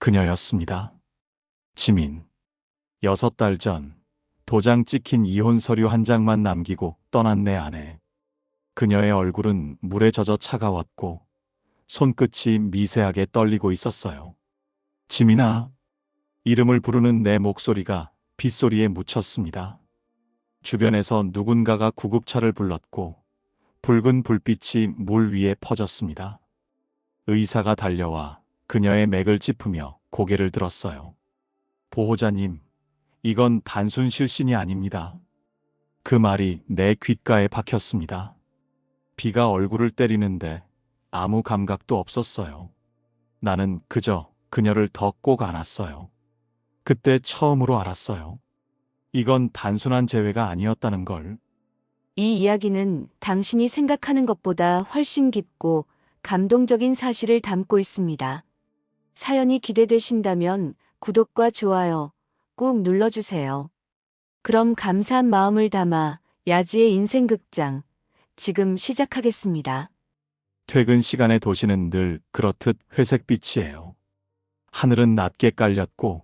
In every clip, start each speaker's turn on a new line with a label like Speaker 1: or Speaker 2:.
Speaker 1: 그녀였습니다. 지민. 6달 전 도장 찍힌 이혼 서류 한 장만 남기고 떠난 내 아내. 그녀의 얼굴은 물에 젖어 차가웠고 손끝이 미세하게 떨리고 있었어요. 지민아. 이름을 부르는 내 목소리가 빗소리에 묻혔습니다. 주변에서 누군가가 구급차를 불렀고 붉은 불빛이 물 위에 퍼졌습니다. 의사가 달려와 그녀의 맥을 짚으며 고개를 들었어요. 보호자님, 이건 단순 실신이 아닙니다. 그 말이 내 귓가에 박혔습니다. 비가 얼굴을 때리는데 아무 감각도 없었어요. 나는 그저 그녀를 더 꼭 안았어요. 그때 처음으로 알았어요. 이건 단순한 재회가 아니었다는 걸.
Speaker 2: 이 이야기는 당신이 생각하는 것보다 훨씬 깊고 감동적인 사실을 담고 있습니다. 사연이 기대되신다면 구독과 좋아요 꾹 눌러주세요. 그럼 감사한 마음을 담아 야지의 인생극장 지금 시작하겠습니다.
Speaker 1: 퇴근 시간의 도시는 늘 그렇듯 회색빛이에요. 하늘은 낮게 깔렸고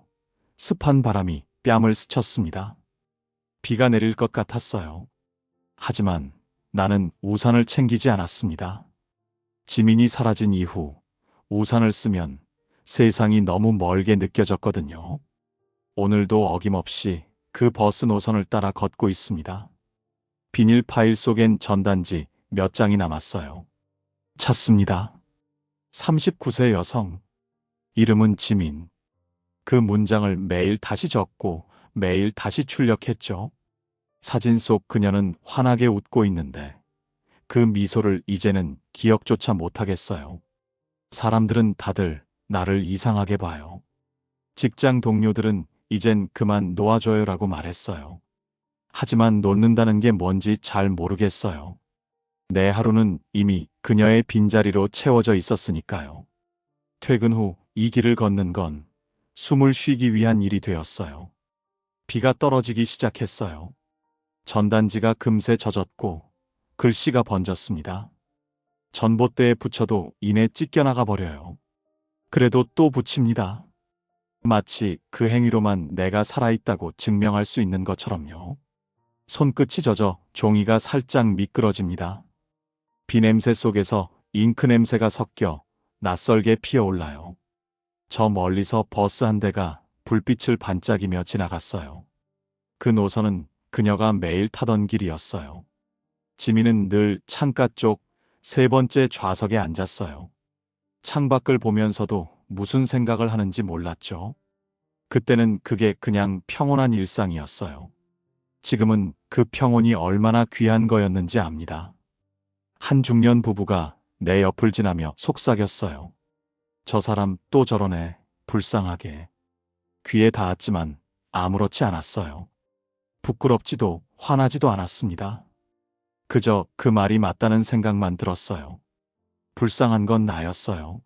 Speaker 1: 습한 바람이 뺨을 스쳤습니다. 비가 내릴 것 같았어요. 하지만 나는 우산을 챙기지 않았습니다. 지민이 사라진 이후 우산을 쓰면 세상이 너무 멀게 느껴졌거든요. 오늘도 어김없이 그 버스 노선을 따라 걷고 있습니다. 비닐 파일 속엔 전단지 몇 장이 남았어요. 찾습니다. 39세 여성. 이름은 지민. 그 문장을 매일 다시 적고 매일 다시 출력했죠. 사진 속 그녀는 환하게 웃고 있는데 그 미소를 이제는 기억조차 못하겠어요. 사람들은 다들 나를 이상하게 봐요. 직장 동료들은 이젠 그만 놓아줘요라고 말했어요. 하지만 놓는다는 게 뭔지 잘 모르겠어요. 내 하루는 이미 그녀의 빈자리로 채워져 있었으니까요. 퇴근 후 이 길을 걷는 건 숨을 쉬기 위한 일이 되었어요. 비가 떨어지기 시작했어요. 전단지가 금세 젖었고 글씨가 번졌습니다. 전봇대에 붙여도 이내 찢겨나가 버려요. 그래도 또 붙입니다. 마치 그 행위로만 내가 살아있다고 증명할 수 있는 것처럼요. 손끝이 젖어 종이가 살짝 미끄러집니다. 비 냄새 속에서 잉크 냄새가 섞여 낯설게 피어올라요. 저 멀리서 버스 한 대가 불빛을 반짝이며 지나갔어요. 그 노선은 그녀가 매일 타던 길이었어요. 지민은 늘 창가 쪽 3번째 좌석에 앉았어요. 창밖을 보면서도 무슨 생각을 하는지 몰랐죠. 그때는 그게 그냥 평온한 일상이었어요. 지금은 그 평온이 얼마나 귀한 거였는지 압니다. 한 중년 부부가 내 옆을 지나며 속삭였어요. 저 사람 또 저러네, 불쌍하게. 귀에 닿았지만 아무렇지 않았어요. 부끄럽지도 화나지도 않았습니다. 그저 그 말이 맞다는 생각만 들었어요. 불쌍한 건 나였어요.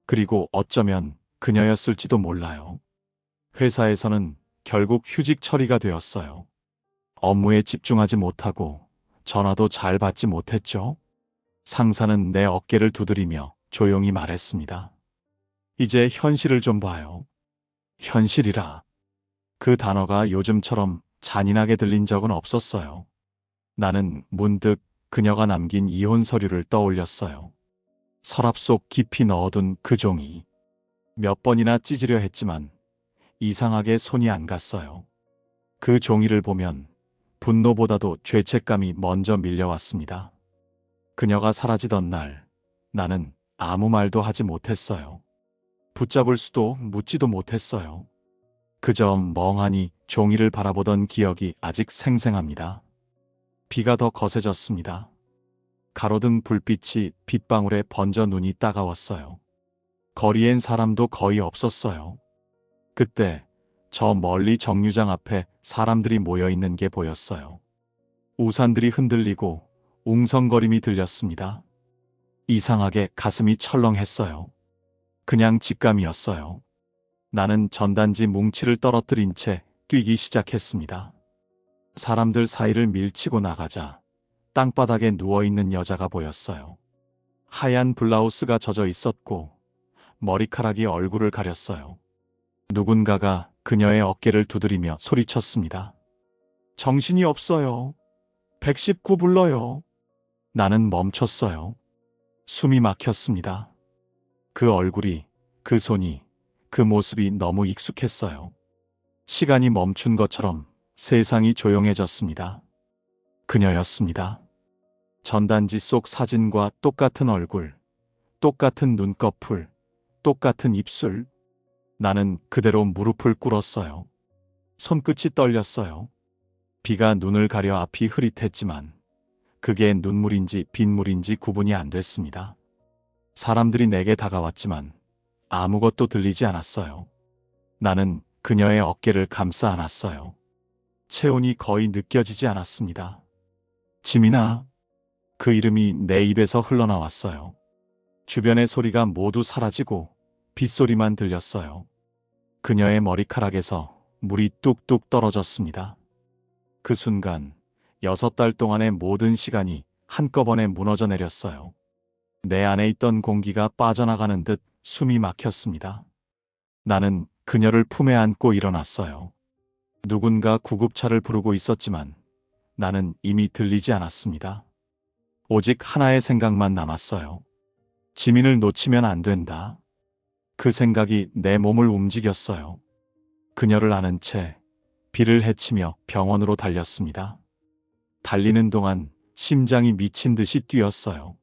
Speaker 1: 그리고 어쩌면 그녀였을지도 몰라요. 회사에서는 결국 휴직 처리가 되었어요. 업무에 집중하지 못하고 전화도 잘 받지 못했죠. 상사는 내 어깨를 두드리며 조용히 말했습니다. 이제 현실을 좀 봐요. 현실이라. 그 단어가 요즘처럼 잔인하게 들린 적은 없었어요. 나는 문득 그녀가 남긴 이혼 서류를 떠올렸어요. 서랍 속 깊이 넣어둔 그 종이. 몇 번이나 찢으려 했지만 이상하게 손이 안 갔어요. 그 종이를 보면 분노보다도 죄책감이 먼저 밀려왔습니다. 그녀가 사라지던 날 나는 아무 말도 하지 못했어요. 붙잡을 수도 묻지도 못했어요. 그저 멍하니 종이를 바라보던 기억이 아직 생생합니다. 비가 더 거세졌습니다. 가로등 불빛이 빗방울에 번져 눈이 따가웠어요. 거리엔 사람도 거의 없었어요. 그때 저 멀리 정류장 앞에 사람들이 모여 있는 게 보였어요. 우산들이 흔들리고 웅성거림이 들렸습니다. 이상하게 가슴이 철렁했어요. 그냥 직감이었어요. 나는 전단지 뭉치를 떨어뜨린 채 뛰기 시작했습니다. 사람들 사이를 밀치고 나가자 땅바닥에 누워있는 여자가 보였어요. 하얀 블라우스가 젖어 있었고 머리카락이 얼굴을 가렸어요. 누군가가 그녀의 어깨를 두드리며 소리쳤습니다. 정신이 없어요. 119 불러요. 나는 멈췄어요. 숨이 막혔습니다. 그 얼굴이, 그 손이, 그 모습이 너무 익숙했어요. 시간이 멈춘 것처럼 세상이 조용해졌습니다. 그녀였습니다. 전단지 속 사진과 똑같은 얼굴, 똑같은 눈꺼풀, 똑같은 입술. 나는 그대로 무릎을 꿇었어요. 손끝이 떨렸어요. 비가 눈을 가려 앞이 흐릿했지만 그게 눈물인지 빗물인지 구분이 안 됐습니다. 사람들이 내게 다가왔지만 아무것도 들리지 않았어요. 나는 그녀의 어깨를 감싸 안았어요. 체온이 거의 느껴지지 않았습니다. 지민아. 그 이름이 내 입에서 흘러나왔어요. 주변의 소리가 모두 사라지고 빗소리만 들렸어요. 그녀의 머리카락에서 물이 뚝뚝 떨어졌습니다. 그 순간 6달 동안의 모든 시간이 한꺼번에 무너져 내렸어요. 내 안에 있던 공기가 빠져나가는 듯 숨이 막혔습니다. 나는 그녀를 품에 안고 일어났어요. 누군가 구급차를 부르고 있었지만 나는 이미 들리지 않았습니다. 오직 하나의 생각만 남았어요. 지민을 놓치면 안 된다. 그 생각이 내 몸을 움직였어요. 그녀를 안은 채 비를 헤치며 병원으로 달렸습니다. 달리는 동안 심장이 미친 듯이 뛰었어요.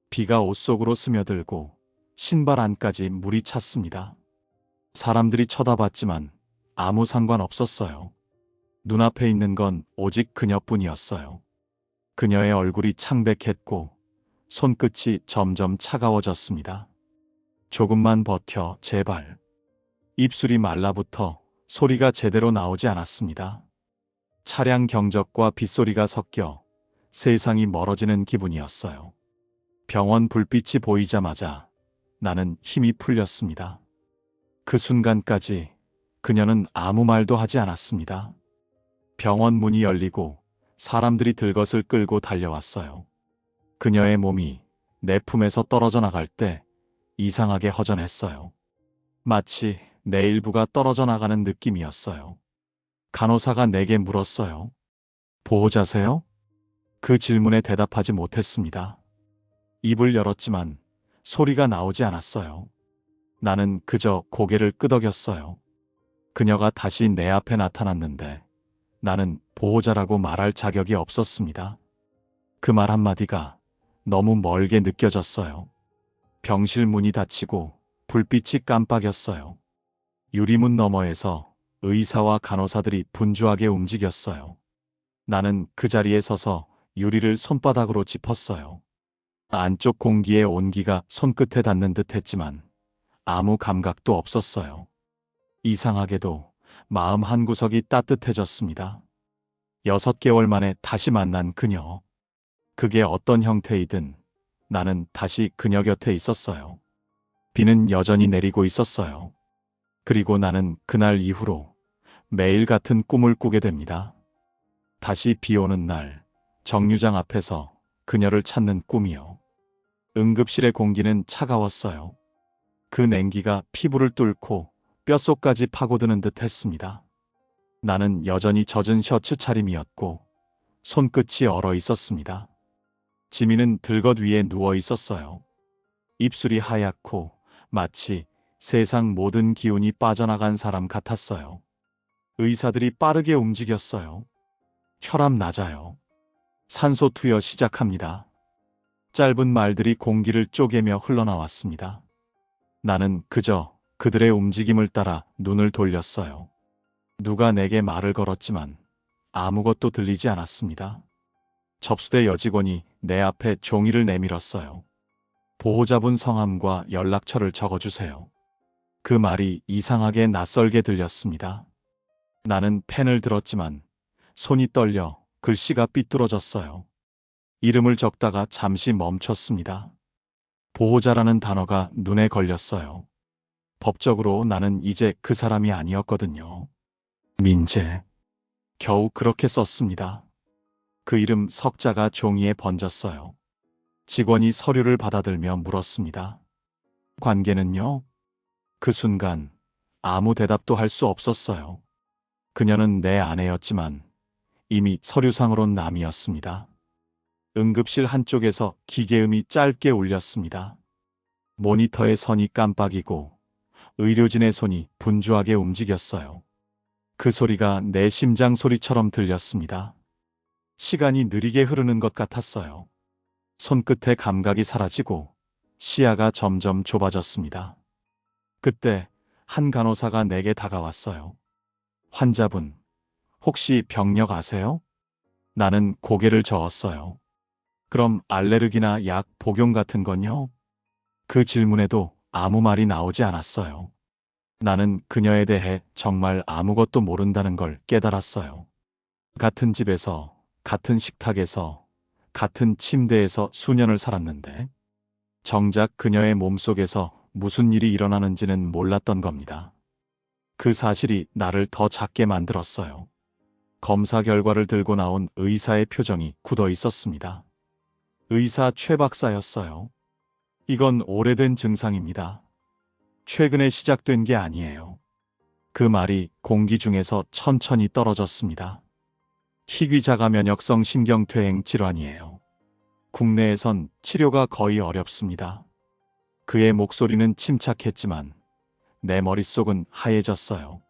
Speaker 1: 비가 옷 속으로 스며들고 신발 안까지 물이 찼습니다. 사람들이 쳐다봤지만 아무 상관없었어요. 눈앞에 있는 건 오직 그녀뿐이었어요. 그녀의 얼굴이 창백했고 손끝이 점점 차가워졌습니다. 조금만 버텨, 제발. 입술이 말라붙어 소리가 제대로 나오지 않았습니다. 차량 경적과 빗소리가 섞여 세상이 멀어지는 기분이었어요. 병원 불빛이 보이자마자 나는 힘이 풀렸습니다. 그 순간까지 그녀는 아무 말도 하지 않았습니다. 병원 문이 열리고 사람들이 들것을 끌고 달려왔어요. 그녀의 몸이 내 품에서 떨어져 나갈 때 이상하게 허전했어요. 마치 내 일부가 떨어져 나가는 느낌이었어요. 간호사가 내게 물었어요. 보호자세요? 그 질문에 대답하지 못했습니다. 입을 열었지만 소리가 나오지 않았어요. 나는 그저 고개를 끄덕였어요. 그녀가 다시 내 앞에 나타났는데 나는 보호자라고 말할 자격이 없었습니다. 그 말 한마디가 너무 멀게 느껴졌어요. 병실 문이 닫히고 불빛이 깜빡였어요. 유리문 너머에서 의사와 간호사들이 분주하게 움직였어요. 나는 그 자리에 서서 유리를 손바닥으로 짚었어요. 안쪽 공기의 온기가 손끝에 닿는 듯 했지만 아무 감각도 없었어요. 이상하게도 마음 한구석이 따뜻해졌습니다. 6개월 만에 다시 만난 그녀. 그게 어떤 형태이든 나는 다시 그녀 곁에 있었어요. 비는 여전히 내리고 있었어요. 그리고 나는 그날 이후로 매일 같은 꿈을 꾸게 됩니다. 다시 비 오는 날, 정류장 앞에서 그녀를 찾는 꿈이요. 응급실의 공기는 차가웠어요. 그 냉기가 피부를 뚫고 뼛속까지 파고드는 듯 했습니다. 나는 여전히 젖은 셔츠 차림이었고 손끝이 얼어 있었습니다. 지민은 들것 위에 누워 있었어요. 입술이 하얗고 마치 세상 모든 기운이 빠져나간 사람 같았어요. 의사들이 빠르게 움직였어요. 혈압 낮아요. 산소 투여 시작합니다. 짧은 말들이 공기를 쪼개며 흘러나왔습니다. 나는 그저 그들의 움직임을 따라 눈을 돌렸어요. 누가 내게 말을 걸었지만 아무것도 들리지 않았습니다. 접수대 여직원이 내 앞에 종이를 내밀었어요. 보호자분 성함과 연락처를 적어주세요. 그 말이 이상하게 낯설게 들렸습니다. 나는 펜을 들었지만 손이 떨려 글씨가 삐뚤어졌어요. 이름을 적다가 잠시 멈췄습니다. 보호자라는 단어가 눈에 걸렸어요. 법적으로 나는 이제 그 사람이 아니었거든요. 민재. 겨우 그렇게 썼습니다. 그 이름 석자가 종이에 번졌어요. 직원이 서류를 받아들며 물었습니다. 관계는요? 그 순간 아무 대답도 할 수 없었어요. 그녀는 내 아내였지만 이미 서류상으론 남이었습니다. 응급실 한쪽에서 기계음이 짧게 울렸습니다. 모니터의 선이 깜빡이고 의료진의 손이 분주하게 움직였어요. 그 소리가 내 심장 소리처럼 들렸습니다. 시간이 느리게 흐르는 것 같았어요. 손끝의 감각이 사라지고 시야가 점점 좁아졌습니다. 그때 한 간호사가 내게 다가왔어요. 환자분, 혹시 병력 아세요? 나는 고개를 저었어요. 그럼 알레르기나 약 복용 같은 건요? 그 질문에도 아무 말이 나오지 않았어요. 나는 그녀에 대해 정말 아무것도 모른다는 걸 깨달았어요. 같은 집에서, 같은 식탁에서, 같은 침대에서 수년을 살았는데, 정작 그녀의 몸속에서 무슨 일이 일어나는지는 몰랐던 겁니다. 그 사실이 나를 더 작게 만들었어요. 검사 결과를 들고 나온 의사의 표정이 굳어 있었습니다. 의사 최 박사였어요. 이건 오래된 증상입니다. 최근에 시작된 게 아니에요. 그 말이 공기 중에서 천천히 떨어졌습니다. 희귀자가 면역성 신경퇴행 질환이에요. 국내에선 치료가 거의 어렵습니다. 그의 목소리는 침착했지만 내 머릿속은 하얘졌어요.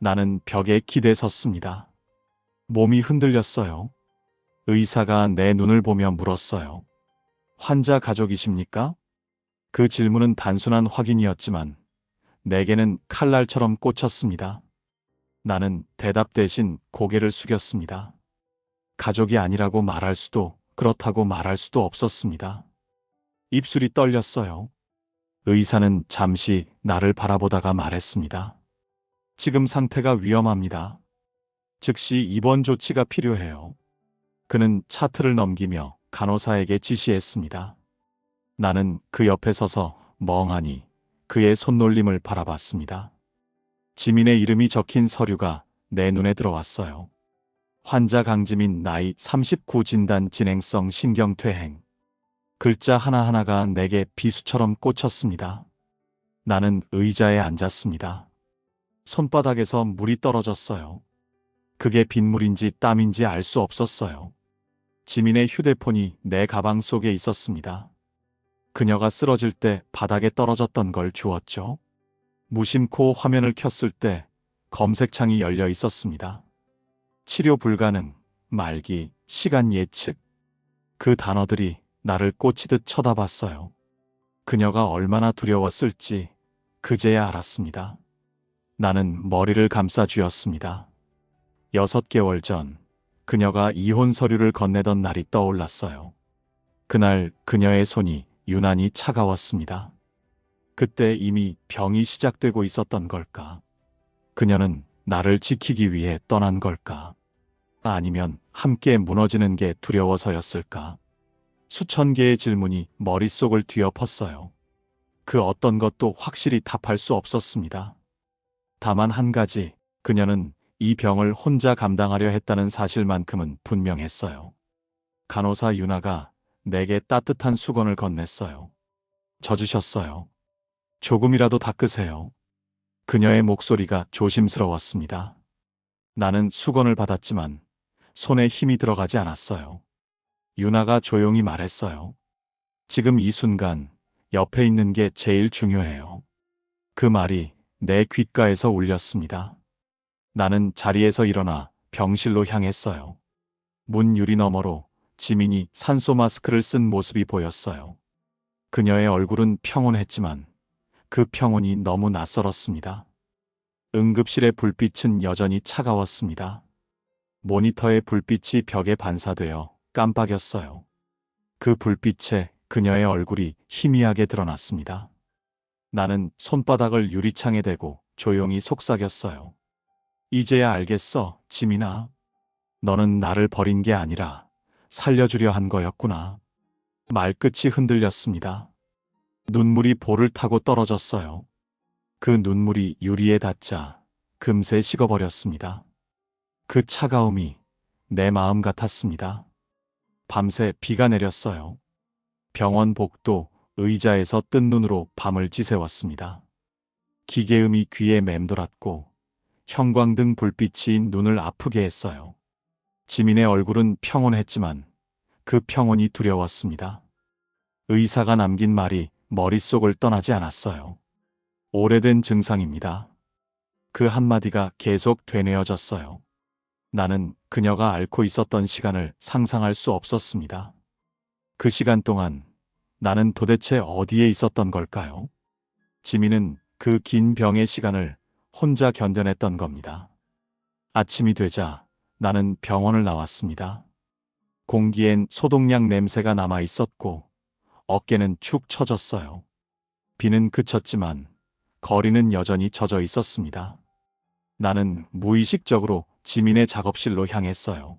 Speaker 1: 나는 벽에 기대 섰습니다. 몸이 흔들렸어요. 의사가 내 눈을 보며 물었어요. 환자 가족이십니까? 그 질문은 단순한 확인이었지만 내게는 칼날처럼 꽂혔습니다. 나는 대답 대신 고개를 숙였습니다. 가족이 아니라고 말할 수도 그렇다고 말할 수도 없었습니다. 입술이 떨렸어요. 의사는 잠시 나를 바라보다가 말했습니다. 지금 상태가 위험합니다. 즉시 입원 조치가 필요해요. 그는 차트를 넘기며 간호사에게 지시했습니다. 나는 그 옆에 서서 멍하니 그의 손놀림을 바라봤습니다. 지민의 이름이 적힌 서류가 내 눈에 들어왔어요. 환자 강지민 나이 39 진단 진행성 신경퇴행. 글자 하나하나가 내게 비수처럼 꽂혔습니다. 나는 의자에 앉았습니다. 손바닥에서 물이 떨어졌어요. 그게 빗물인지 땀인지 알 수 없었어요. 지민의 휴대폰이 내 가방 속에 있었습니다. 그녀가 쓰러질 때 바닥에 떨어졌던 걸 주웠죠. 무심코 화면을 켰을 때 검색창이 열려 있었습니다. 치료 불가능, 말기, 시간 예측. 그 단어들이 나를 꽂히듯 쳐다봤어요. 그녀가 얼마나 두려웠을지 그제야 알았습니다. 나는 머리를 감싸 쥐었습니다. 6개월 전 그녀가 이혼 서류를 건네던 날이 떠올랐어요. 그날 그녀의 손이 유난히 차가웠습니다. 그때 이미 병이 시작되고 있었던 걸까? 그녀는 나를 지키기 위해 떠난 걸까? 아니면 함께 무너지는 게 두려워서였을까? 수천 개의 질문이 머릿속을 뒤엎었어요. 그 어떤 것도 확실히 답할 수 없었습니다. 다만 한 가지, 그녀는 이 병을 혼자 감당하려 했다는 사실만큼은 분명했어요. 간호사 유나가 내게 따뜻한 수건을 건넸어요. 젖으셨어요. 조금이라도 닦으세요. 그녀의 목소리가 조심스러웠습니다. 나는 수건을 받았지만 손에 힘이 들어가지 않았어요. 유나가 조용히 말했어요. 지금 이 순간 옆에 있는 게 제일 중요해요. 그 말이 내 귓가에서 울렸습니다. 나는 자리에서 일어나 병실로 향했어요. 문 유리 너머로 지민이 산소 마스크를 쓴 모습이 보였어요. 그녀의 얼굴은 평온했지만 그 평온이 너무 낯설었습니다. 응급실의 불빛은 여전히 차가웠습니다. 모니터의 불빛이 벽에 반사되어 깜빡였어요. 그 불빛에 그녀의 얼굴이 희미하게 드러났습니다. 나는 손바닥을 유리창에 대고 조용히 속삭였어요. 이제야 알겠어, 지민아. 너는 나를 버린 게 아니라 살려주려 한 거였구나. 말끝이 흔들렸습니다. 눈물이 볼을 타고 떨어졌어요. 그 눈물이 유리에 닿자 금세 식어버렸습니다. 그 차가움이 내 마음 같았습니다. 밤새 비가 내렸어요. 병원 복도, 의자에서 뜬 눈으로 밤을 지새웠습니다. 기계음이 귀에 맴돌았고 형광등 불빛이 눈을 아프게 했어요. 지민의 얼굴은 평온했지만 그 평온이 두려웠습니다. 의사가 남긴 말이 머릿속을 떠나지 않았어요. 오래된 증상입니다. 그 한마디가 계속 되뇌어졌어요. 나는 그녀가 앓고 있었던 시간을 상상할 수 없었습니다. 그 시간 동안 나는 도대체 어디에 있었던 걸까요? 지민은 그 긴 병의 시간을 혼자 견뎌냈던 겁니다. 아침이 되자 나는 병원을 나왔습니다. 공기엔 소독약 냄새가 남아 있었고 어깨는 축 처졌어요. 비는 그쳤지만 거리는 여전히 젖어 있었습니다. 나는 무의식적으로 지민의 작업실로 향했어요.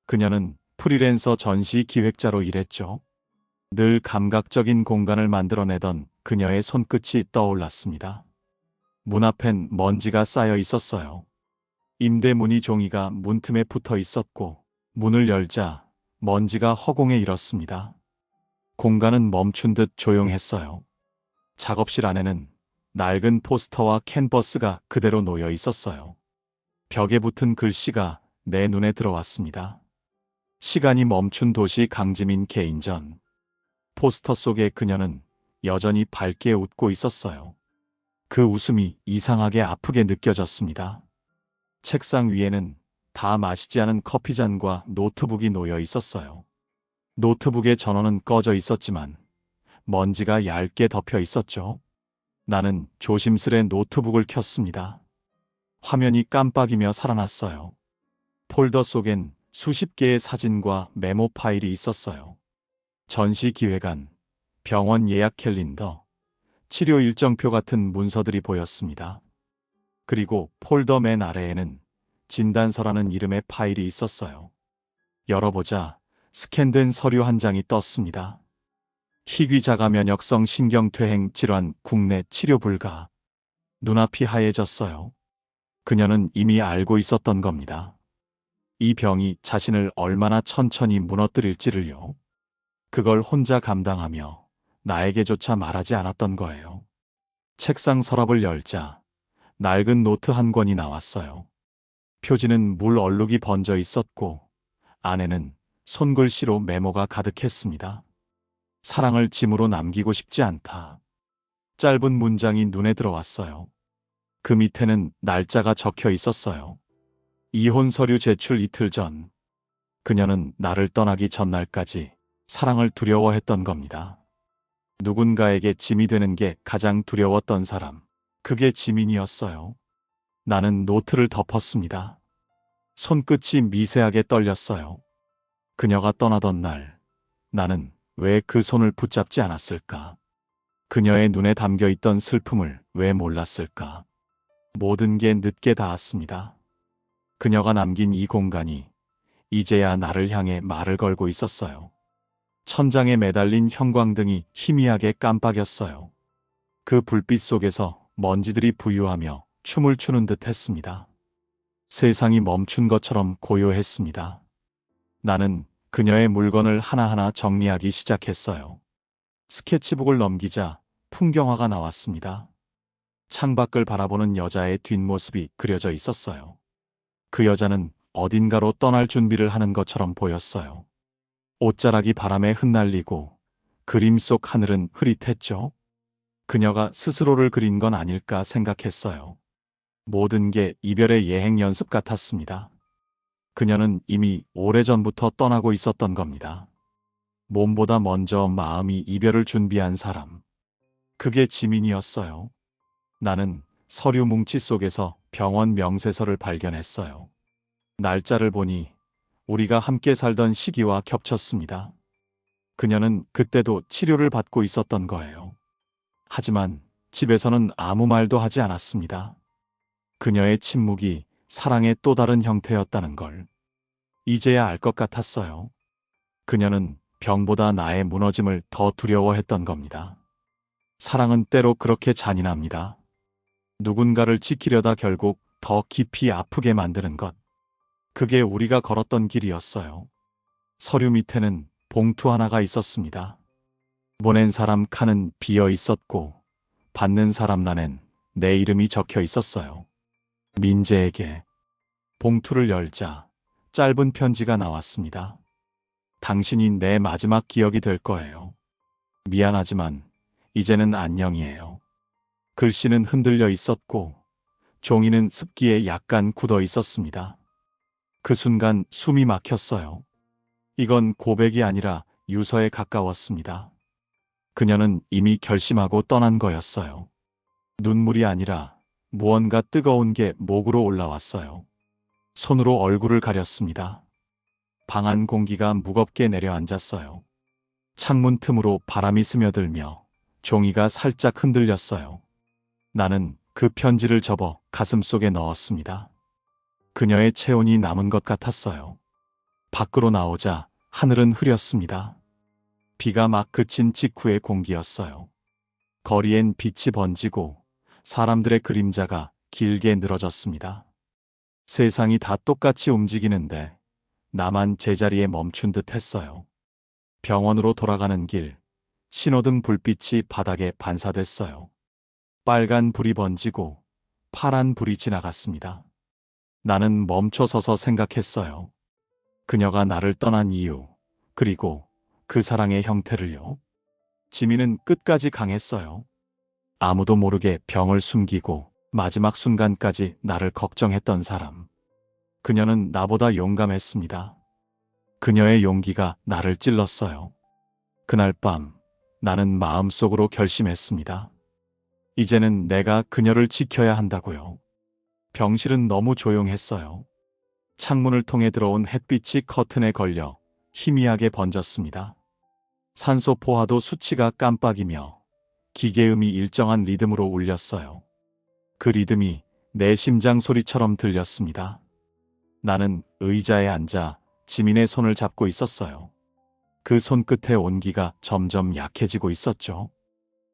Speaker 1: 그녀는 프리랜서 전시 기획자로 일했죠. 늘 감각적인 공간을 만들어내던 그녀의 손끝이 떠올랐습니다. 문 앞엔 먼지가 쌓여 있었어요. 임대 문의 종이가 문틈에 붙어 있었고 문을 열자 먼지가 허공에 일었습니다. 공간은 멈춘 듯 조용했어요. 작업실 안에는 낡은 포스터와 캔버스가 그대로 놓여 있었어요. 벽에 붙은 글씨가 내 눈에 들어왔습니다. 시간이 멈춘 도시 강지민 개인전. 포스터 속의 그녀는 여전히 밝게 웃고 있었어요. 그 웃음이 이상하게 아프게 느껴졌습니다. 책상 위에는 다 마시지 않은 커피잔과 노트북이 놓여 있었어요. 노트북의 전원은 꺼져 있었지만 먼지가 얇게 덮여 있었죠. 나는 조심스레 노트북을 켰습니다. 화면이 깜빡이며 살아났어요. 폴더 속엔 수십 개의 사진과 메모 파일이 있었어요. 전시 기획안, 병원 예약 캘린더, 치료 일정표 같은 문서들이 보였습니다. 그리고 폴더 맨 아래에는 진단서라는 이름의 파일이 있었어요. 열어보자 스캔된 서류 한 장이 떴습니다. 희귀자가 면역성 신경퇴행 질환 국내 치료 불가. 눈앞이 하얘졌어요. 그녀는 이미 알고 있었던 겁니다. 이 병이 자신을 얼마나 천천히 무너뜨릴지를요. 그걸 혼자 감당하며 나에게조차 말하지 않았던 거예요. 책상 서랍을 열자 낡은 노트 한 권이 나왔어요. 표지는 물 얼룩이 번져 있었고 안에는 손글씨로 메모가 가득했습니다. 사랑을 짐으로 남기고 싶지 않다. 짧은 문장이 눈에 들어왔어요. 그 밑에는 날짜가 적혀 있었어요. 이혼 서류 제출 이틀 전. 그녀는 나를 떠나기 전날까지 사랑을 두려워했던 겁니다. 누군가에게 짐이 되는 게 가장 두려웠던 사람. 그게 지민이었어요. 나는 노트를 덮었습니다. 손끝이 미세하게 떨렸어요. 그녀가 떠나던 날, 나는 왜 그 손을 붙잡지 않았을까? 그녀의 눈에 담겨 있던 슬픔을 왜 몰랐을까? 모든 게 늦게 닿았습니다. 그녀가 남긴 이 공간이 이제야 나를 향해 말을 걸고 있었어요. 천장에 매달린 형광등이 희미하게 깜빡였어요. 그 불빛 속에서 먼지들이 부유하며 춤을 추는 듯 했습니다. 세상이 멈춘 것처럼 고요했습니다. 나는 그녀의 물건을 하나하나 정리하기 시작했어요. 스케치북을 넘기자 풍경화가 나왔습니다. 창밖을 바라보는 여자의 뒷모습이 그려져 있었어요. 그 여자는 어딘가로 떠날 준비를 하는 것처럼 보였어요. 옷자락이 바람에 흩날리고 그림 속 하늘은 흐릿했죠. 그녀가 스스로를 그린 건 아닐까 생각했어요. 모든 게 이별의 예행 연습 같았습니다. 그녀는 이미 오래전부터 떠나고 있었던 겁니다. 몸보다 먼저 마음이 이별을 준비한 사람. 그게 지민이었어요. 나는 서류 뭉치 속에서 병원 명세서를 발견했어요. 날짜를 보니 우리가 함께 살던 시기와 겹쳤습니다. 그녀는 그때도 치료를 받고 있었던 거예요. 하지만 집에서는 아무 말도 하지 않았습니다. 그녀의 침묵이 사랑의 또 다른 형태였다는 걸 이제야 알 것 같았어요. 그녀는 병보다 나의 무너짐을 더 두려워했던 겁니다. 사랑은 때로 그렇게 잔인합니다. 누군가를 지키려다 결국 더 깊이 아프게 만드는 것. 그게 우리가 걸었던 길이었어요. 서류 밑에는 봉투 하나가 있었습니다. 보낸 사람 칸은 비어 있었고 받는 사람 란엔 내 이름이 적혀 있었어요. 민재에게. 봉투를 열자 짧은 편지가 나왔습니다. 당신이 내 마지막 기억이 될 거예요. 미안하지만 이제는 안녕이에요. 글씨는 흔들려 있었고 종이는 습기에 약간 굳어 있었습니다. 그 순간 숨이 막혔어요. 이건 고백이 아니라 유서에 가까웠습니다. 그녀는 이미 결심하고 떠난 거였어요. 눈물이 아니라 무언가 뜨거운 게 목으로 올라왔어요. 손으로 얼굴을 가렸습니다. 방 안 공기가 무겁게 내려앉았어요. 창문 틈으로 바람이 스며들며 종이가 살짝 흔들렸어요. 나는 그 편지를 접어 가슴속에 넣었습니다. 그녀의 체온이 남은 것 같았어요. 밖으로 나오자 하늘은 흐렸습니다. 비가 막 그친 직후의 공기였어요. 거리엔 빛이 번지고 사람들의 그림자가 길게 늘어졌습니다. 세상이 다 똑같이 움직이는데 나만 제자리에 멈춘 듯 했어요. 병원으로 돌아가는 길, 신호등 불빛이 바닥에 반사됐어요. 빨간 불이 번지고 파란 불이 지나갔습니다. 나는 멈춰서서 생각했어요. 그녀가 나를 떠난 이유, 그리고 그 사랑의 형태를요. 지민은 끝까지 강했어요. 아무도 모르게 병을 숨기고 마지막 순간까지 나를 걱정했던 사람. 그녀는 나보다 용감했습니다. 그녀의 용기가 나를 찔렀어요. 그날 밤 나는 마음속으로 결심했습니다. 이제는 내가 그녀를 지켜야 한다고요. 병실은 너무 조용했어요. 창문을 통해 들어온 햇빛이 커튼에 걸려 희미하게 번졌습니다. 산소 포화도 수치가 깜빡이며 기계음이 일정한 리듬으로 울렸어요. 그 리듬이 내 심장 소리처럼 들렸습니다. 나는 의자에 앉아 지민의 손을 잡고 있었어요. 그 손끝의 온기가 점점 약해지고 있었죠.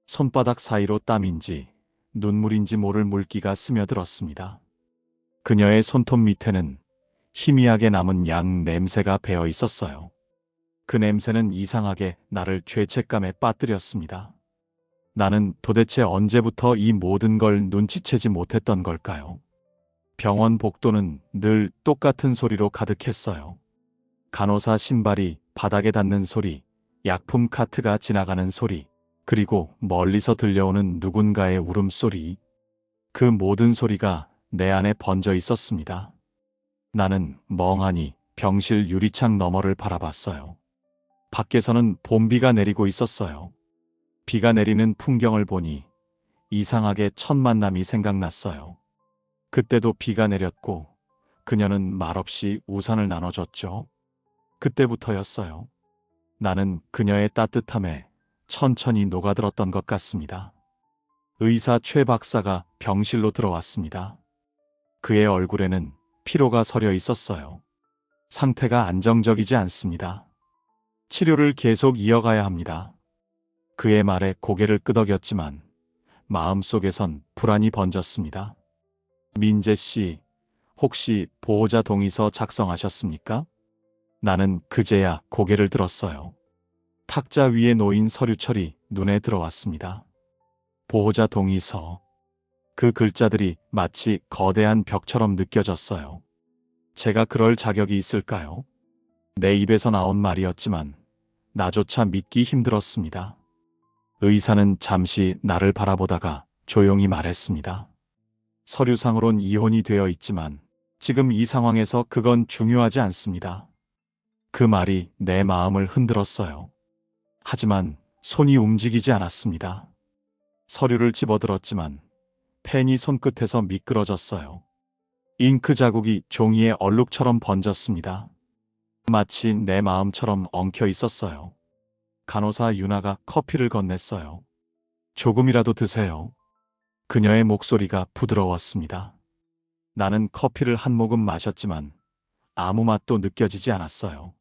Speaker 1: 손바닥 사이로 땀인지 눈물인지 모를 물기가 스며들었습니다. 그녀의 손톱 밑에는 희미하게 남은 양 냄새가 배어 있었어요. 그 냄새는 이상하게 나를 죄책감에 빠뜨렸습니다. 나는 도대체 언제부터 이 모든 걸 눈치채지 못했던 걸까요? 병원 복도는 늘 똑같은 소리로 가득했어요. 간호사 신발이 바닥에 닿는 소리, 약품 카트가 지나가는 소리, 그리고 멀리서 들려오는 누군가의 울음소리. 그 모든 소리가 내 안에 번져 있었습니다. 나는 멍하니 병실 유리창 너머를 바라봤어요. 밖에서는 봄비가 내리고 있었어요. 비가 내리는 풍경을 보니 이상하게 첫 만남이 생각났어요. 그때도 비가 내렸고 그녀는 말없이 우산을 나눠줬죠. 그때부터였어요. 나는 그녀의 따뜻함에 천천히 녹아들었던 것 같습니다. 의사 최 박사가 병실로 들어왔습니다. 그의 얼굴에는 피로가 서려 있었어요. 상태가 안정적이지 않습니다. 치료를 계속 이어가야 합니다. 그의 말에 고개를 끄덕였지만 마음속에선 불안이 번졌습니다. 민재 씨, 혹시 보호자 동의서 작성하셨습니까? 나는 그제야 고개를 들었어요. 탁자 위에 놓인 서류철이 눈에 들어왔습니다. 보호자 동의서. 그 글자들이 마치 거대한 벽처럼 느껴졌어요. 제가 그럴 자격이 있을까요? 내 입에서 나온 말이었지만 나조차 믿기 힘들었습니다. 의사는 잠시 나를 바라보다가 조용히 말했습니다. 서류상으론 이혼이 되어 있지만 지금 이 상황에서 그건 중요하지 않습니다. 그 말이 내 마음을 흔들었어요. 하지만 손이 움직이지 않았습니다. 서류를 집어들었지만 펜이 손끝에서 미끄러졌어요. 잉크 자국이 종이에 얼룩처럼 번졌습니다. 마치 내 마음처럼 엉켜 있었어요. 간호사 유나가 커피를 건넸어요. 조금이라도 드세요. 그녀의 목소리가 부드러웠습니다. 나는 커피를 한 모금 마셨지만 아무 맛도 느껴지지 않았어요.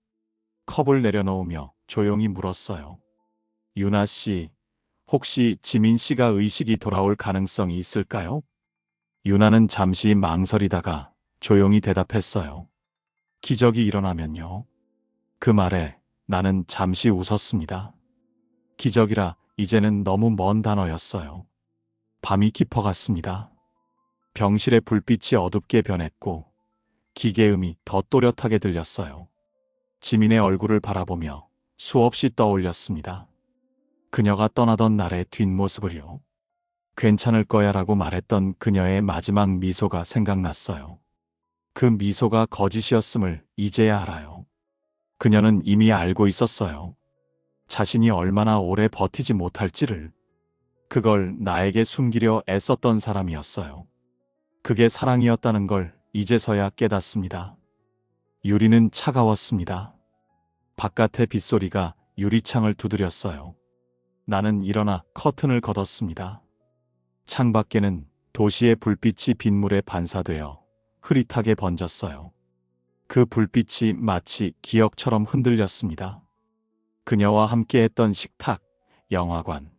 Speaker 1: 컵을 내려놓으며 조용히 물었어요. 유나 씨, 혹시 지민 씨가 의식이 돌아올 가능성이 있을까요? 유나는 잠시 망설이다가 조용히 대답했어요. 기적이 일어나면요. 그 말에 나는 잠시 웃었습니다. 기적이라 이제는 너무 먼 단어였어요. 밤이 깊어갔습니다. 병실의 불빛이 어둡게 변했고 기계음이 더 또렷하게 들렸어요. 지민의 얼굴을 바라보며 수없이 떠올렸습니다. 그녀가 떠나던 날의 뒷모습을요. 괜찮을 거야라고 말했던 그녀의 마지막 미소가 생각났어요. 그 미소가 거짓이었음을 이제야 알아요. 그녀는 이미 알고 있었어요. 자신이 얼마나 오래 버티지 못할지를. 그걸 나에게 숨기려 애썼던 사람이었어요. 그게 사랑이었다는 걸 이제서야 깨닫습니다. 유리는 차가웠습니다. 바깥의 빗소리가 유리창을 두드렸어요. 나는 일어나 커튼을 걷었습니다. 창밖에는 도시의 불빛이 빗물에 반사되어 흐릿하게 번졌어요. 그 불빛이 마치 기억처럼 흔들렸습니다. 그녀와 함께했던 식탁, 영화관,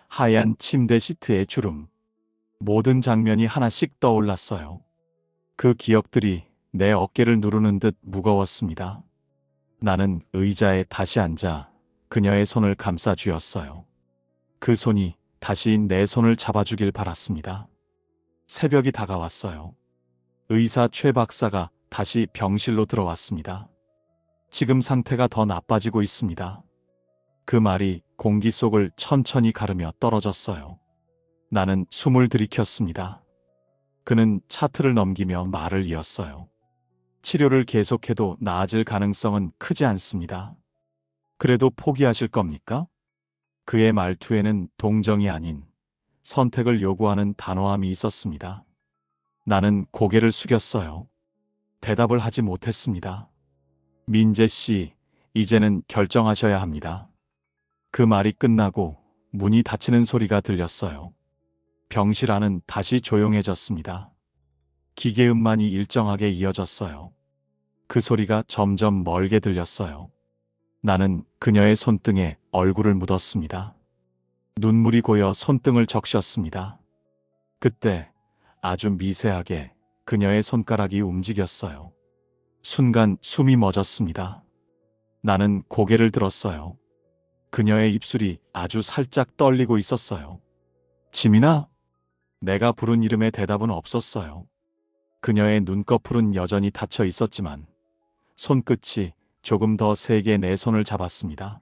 Speaker 1: 하얀 침대 시트의 주름. 모든 장면이 하나씩 떠올랐어요. 그 기억들이 내 어깨를 누르는 듯 무거웠습니다. 나는 의자에 다시 앉아 그녀의 손을 감싸 쥐었어요. 그 손이 다시 내 손을 잡아주길 바랐습니다. 새벽이 다가왔어요. 의사 최 박사가 다시 병실로 들어왔습니다. 지금 상태가 더 나빠지고 있습니다. 그 말이 공기 속을 천천히 가르며 떨어졌어요. 나는 숨을 들이켰습니다. 그는 차트를 넘기며 말을 이었어요. 치료를 계속해도 나아질 가능성은 크지 않습니다. 그래도 포기하실 겁니까? 그의 말투에는 동정이 아닌 선택을 요구하는 단호함이 있었습니다. 나는 고개를 숙였어요. 대답을 하지 못했습니다. 민재 씨, 이제는 결정하셔야 합니다. 그 말이 끝나고 문이 닫히는 소리가 들렸어요. 병실 안은 다시 조용해졌습니다. 기계음만이 일정하게 이어졌어요. 그 소리가 점점 멀게 들렸어요. 나는 그녀의 손등에 얼굴을 묻었습니다. 눈물이 고여 손등을 적셨습니다. 그때 아주 미세하게 그녀의 손가락이 움직였어요. 순간 숨이 멎었습니다. 나는 고개를 들었어요. 그녀의 입술이 아주 살짝 떨리고 있었어요. 지민아? 내가 부른 이름에 대답은 없었어요. 그녀의 눈꺼풀은 여전히 닫혀 있었지만 손끝이 조금 더 세게 내 손을 잡았습니다.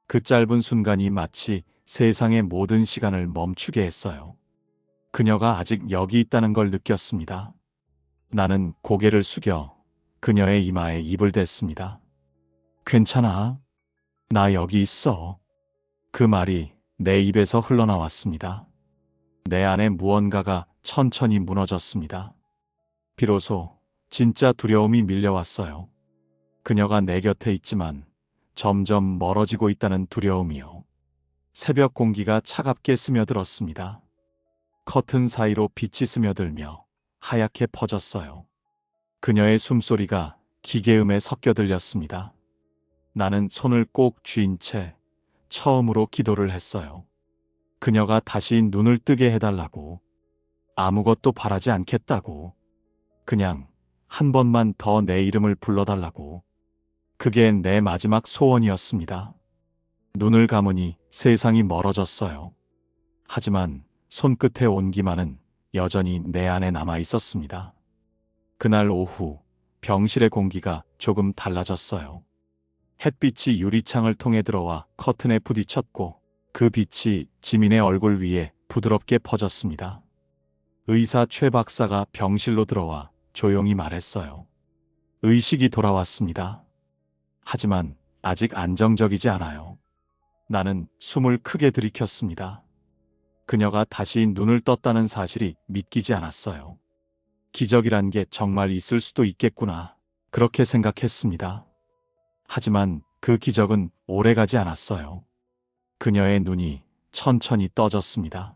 Speaker 1: 그 짧은 순간이 마치 세상의 모든 시간을 멈추게 했어요. 그녀가 아직 여기 있다는 걸 느꼈습니다. 나는 고개를 숙여 그녀의 이마에 입을 댔습니다. 괜찮아. 나 여기 있어. 그 말이 내 입에서 흘러나왔습니다. 내 안에 무언가가 천천히 무너졌습니다. 비로소 진짜 두려움이 밀려왔어요. 그녀가 내 곁에 있지만 점점 멀어지고 있다는 두려움이요. 새벽 공기가 차갑게 스며들었습니다. 커튼 사이로 빛이 스며들며 하얗게 퍼졌어요. 그녀의 숨소리가 기계음에 섞여 들렸습니다. 나는 손을 꼭 쥔 채 처음으로 기도를 했어요. 그녀가 다시 눈을 뜨게 해달라고. 아무것도 바라지 않겠다고. 그냥 한 번만 더 내 이름을 불러달라고. 그게 내 마지막 소원이었습니다. 눈을 감으니 세상이 멀어졌어요. 하지만 손끝의 온기만은 여전히 내 안에 남아 있었습니다. 그날 오후 병실의 공기가 조금 달라졌어요. 햇빛이 유리창을 통해 들어와 커튼에 부딪혔고 그 빛이 지민의 얼굴 위에 부드럽게 퍼졌습니다. 의사 최 박사가 병실로 들어와 조용히 말했어요. 의식이 돌아왔습니다. 하지만 아직 안정적이지 않아요. 나는 숨을 크게 들이켰습니다. 그녀가 다시 눈을 떴다는 사실이 믿기지 않았어요. 기적이란 게 정말 있을 수도 있겠구나. 그렇게 생각했습니다. 하지만 그 기적은 오래가지 않았어요. 그녀의 눈이 천천히 떠졌습니다.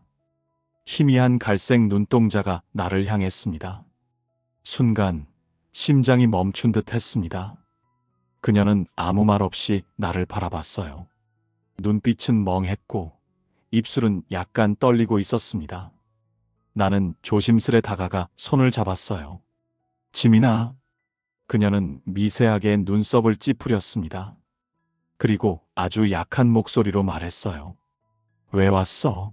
Speaker 1: 희미한 갈색 눈동자가 나를 향했습니다. 순간 심장이 멈춘 듯 했습니다. 그녀는 아무 말 없이 나를 바라봤어요. 눈빛은 멍했고 입술은 약간 떨리고 있었습니다. 나는 조심스레 다가가 손을 잡았어요. 지민아. 그녀는 미세하게 눈썹을 찌푸렸습니다. 그리고 아주 약한 목소리로 말했어요. 왜 왔어?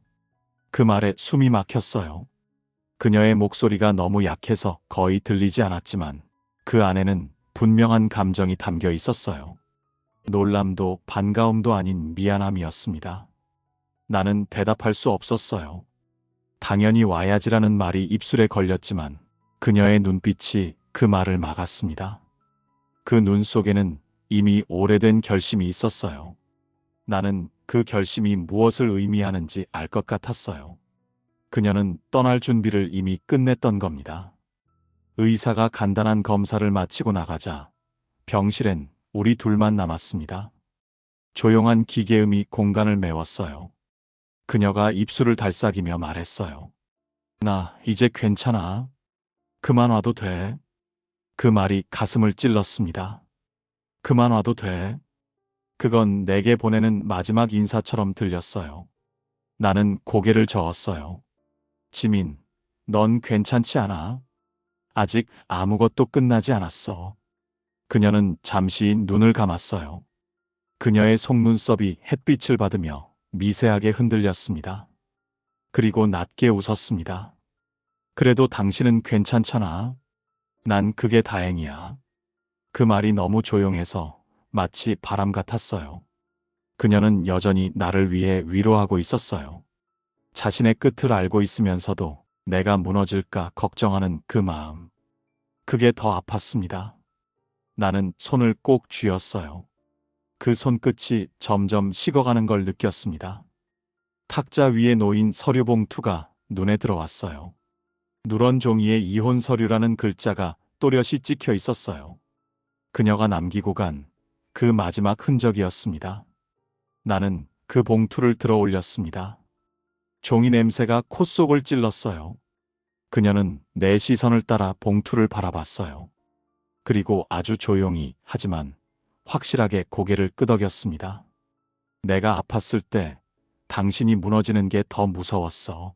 Speaker 1: 그 말에 숨이 막혔어요. 그녀의 목소리가 너무 약해서 거의 들리지 않았지만 그 안에는 분명한 감정이 담겨 있었어요. 놀람도 반가움도 아닌 미안함이었습니다. 나는 대답할 수 없었어요. 당연히 와야지라는 말이 입술에 걸렸지만 그녀의 눈빛이 그 말을 막았습니다. 그 눈 속에는 이미 오래된 결심이 있었어요. 나는 그 결심이 무엇을 의미하는지 알 것 같았어요. 그녀는 떠날 준비를 이미 끝냈던 겁니다. 의사가 간단한 검사를 마치고 나가자 병실엔 우리 둘만 남았습니다. 조용한 기계음이 공간을 메웠어요. 그녀가 입술을 달싹이며 말했어요. 나 이제 괜찮아. 그만 와도 돼. 그 말이 가슴을 찔렀습니다. 그만 와도 돼. 그건 내게 보내는 마지막 인사처럼 들렸어요. 나는 고개를 저었어요. 지민, 넌 괜찮지 않아? 아직 아무것도 끝나지 않았어. 그녀는 잠시 눈을 감았어요. 그녀의 속눈썹이 햇빛을 받으며 미세하게 흔들렸습니다. 그리고 낮게 웃었습니다. 그래도 당신은 괜찮잖아. 난 그게 다행이야. 그 말이 너무 조용해서 마치 바람 같았어요. 그녀는 여전히 나를 위해 위로하고 있었어요. 자신의 끝을 알고 있으면서도 내가 무너질까 걱정하는 그 마음. 그게 더 아팠습니다. 나는 손을 꼭 쥐었어요. 그 손끝이 점점 식어가는 걸 느꼈습니다. 탁자 위에 놓인 서류 봉투가 눈에 들어왔어요. 누런 종이에 이혼 서류라는 글자가 또렷이 찍혀 있었어요. 그녀가 남기고 간 그 마지막 흔적이었습니다. 나는 그 봉투를 들어 올렸습니다. 종이 냄새가 콧속을 찔렀어요. 그녀는 내 시선을 따라 봉투를 바라봤어요. 그리고 아주 조용히 하지만 확실하게 고개를 끄덕였습니다. 내가 아팠을 때 당신이 무너지는 게 더 무서웠어.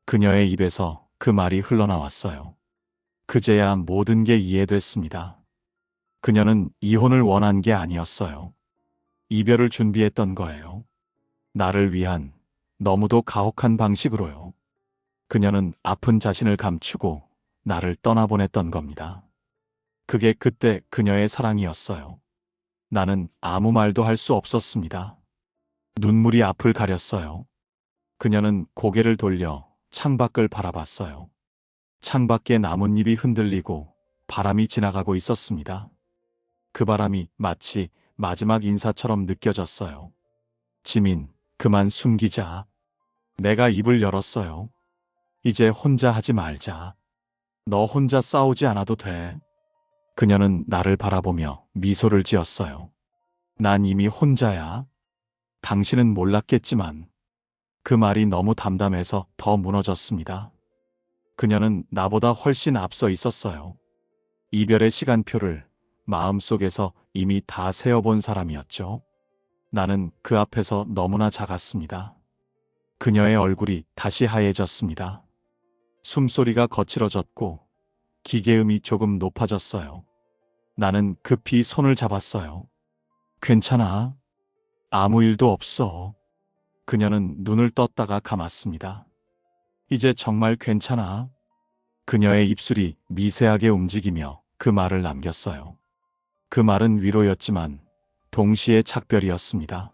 Speaker 1: 그녀의 입에서 그 말이 흘러나왔어요. 그제야 모든 게 이해됐습니다. 그녀는 이혼을 원한 게 아니었어요. 이별을 준비했던 거예요. 나를 위한 너무도 가혹한 방식으로요. 그녀는 아픈 자신을 감추고 나를 떠나보냈던 겁니다. 그게 그때 그녀의 사랑이었어요. 나는 아무 말도 할 수 없었습니다. 눈물이 앞을 가렸어요. 그녀는 고개를 돌려 창밖을 바라봤어요. 창밖에 나뭇잎이 흔들리고 바람이 지나가고 있었습니다. 그 바람이 마치 마지막 인사처럼 느껴졌어요. 지민, 그만 숨기자. 내가 입을 열었어요. 이제 혼자 하지 말자. 너 혼자 싸우지 않아도 돼. 그녀는 나를 바라보며 미소를 지었어요. 난 이미 혼자야. 당신은 몰랐겠지만 그 말이 너무 담담해서 더 무너졌습니다. 그녀는 나보다 훨씬 앞서 있었어요. 이별의 시간표를 마음속에서 이미 다 세어본 사람이었죠. 나는 그 앞에서 너무나 작았습니다. 그녀의 얼굴이 다시 하얘졌습니다. 숨소리가 거칠어졌고 기계음이 조금 높아졌어요. 나는 급히 손을 잡았어요. 괜찮아. 아무 일도 없어. 그녀는 눈을 떴다가 감았습니다. 이제 정말 괜찮아. 그녀의 입술이 미세하게 움직이며 그 말을 남겼어요. 그 말은 위로였지만 동시에 작별이었습니다.